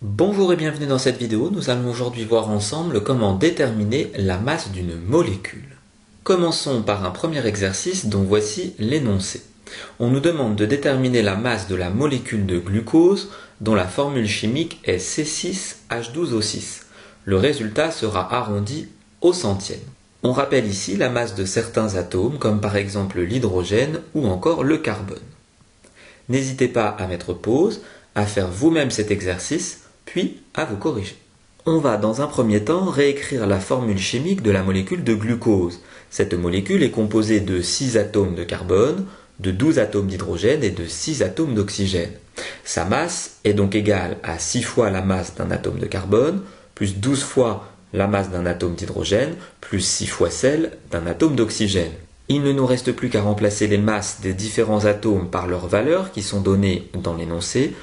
Bonjour et bienvenue dans cette vidéo. Nous allons aujourd'hui voir ensemble comment déterminer la masse d'une molécule. Commençons par un premier exercice dont voici l'énoncé. On nous demande de déterminer la masse de la molécule de glucose dont la formule chimique est C6H12O6. Le résultat sera arrondi au centième. On rappelle ici la masse de certains atomes comme par exemple l'hydrogène ou encore le carbone. N'hésitez pas à mettre pause, à faire vous-même cet exercice, puis à vous corriger. On va dans un premier temps réécrire la formule chimique de la molécule de glucose. Cette molécule est composée de 6 atomes de carbone, de 12 atomes d'hydrogène et de 6 atomes d'oxygène. Sa masse est donc égale à 6 fois la masse d'un atome de carbone, plus 12 fois la masse d'un atome d'hydrogène, plus 6 fois celle d'un atome d'oxygène. Il ne nous reste plus qu'à remplacer les masses des différents atomes par leurs valeurs qui sont données dans l'énoncé.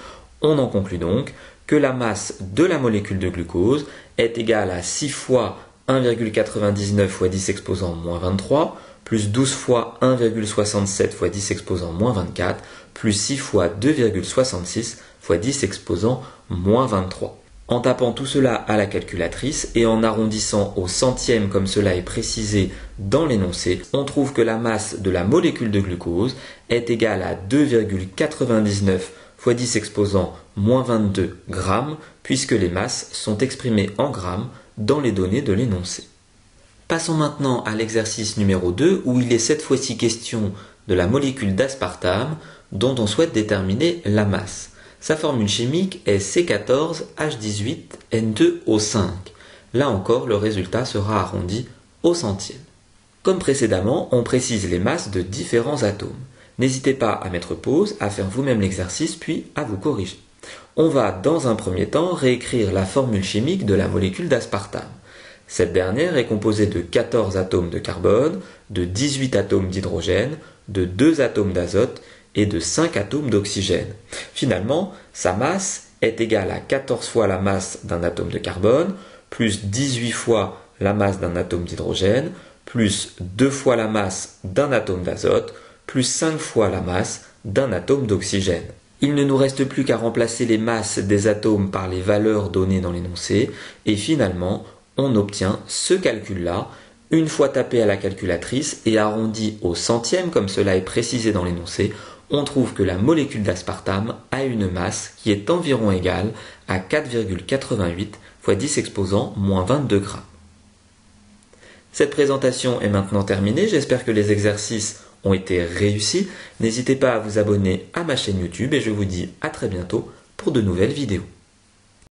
On en conclut donc que la masse de la molécule de glucose est égale à 6 fois 1,99 fois 10 exposant moins 23, plus 12 fois 1,67 fois 10 exposant moins 24, plus 6 fois 2,66 fois 10 exposant moins 23. En tapant tout cela à la calculatrice et en arrondissant au centième comme cela est précisé dans l'énoncé, on trouve que la masse de la molécule de glucose est égale à 2,99 fois 10 exposant moins 22 grammes, puisque les masses sont exprimées en grammes dans les données de l'énoncé. Passons maintenant à l'exercice numéro 2, où il est cette fois-ci question de la molécule d'aspartame, dont on souhaite déterminer la masse. Sa formule chimique est C14H18N2O5. Là encore, le résultat sera arrondi au centième. Comme précédemment, on précise les masses de différents atomes. N'hésitez pas à mettre pause, à faire vous-même l'exercice, puis à vous corriger. On va, dans un premier temps, réécrire la formule chimique de la molécule d'aspartame. Cette dernière est composée de 14 atomes de carbone, de 18 atomes d'hydrogène, de 2 atomes d'azote et de 5 atomes d'oxygène. Finalement, sa masse est égale à 14 fois la masse d'un atome de carbone, plus 18 fois la masse d'un atome d'hydrogène, plus 2 fois la masse d'un atome d'azote, plus 5 fois la masse d'un atome d'oxygène. Il ne nous reste plus qu'à remplacer les masses des atomes par les valeurs données dans l'énoncé, et finalement, on obtient ce calcul-là, une fois tapé à la calculatrice et arrondi au centième comme cela est précisé dans l'énoncé, on trouve que la molécule d'aspartame a une masse qui est environ égale à 4,88 fois 10 exposant moins 22 grammes. Cette présentation est maintenant terminée, j'espère que les exercices ont été réussis. N'hésitez pas à vous abonner à ma chaîne YouTube et je vous dis à très bientôt pour de nouvelles vidéos.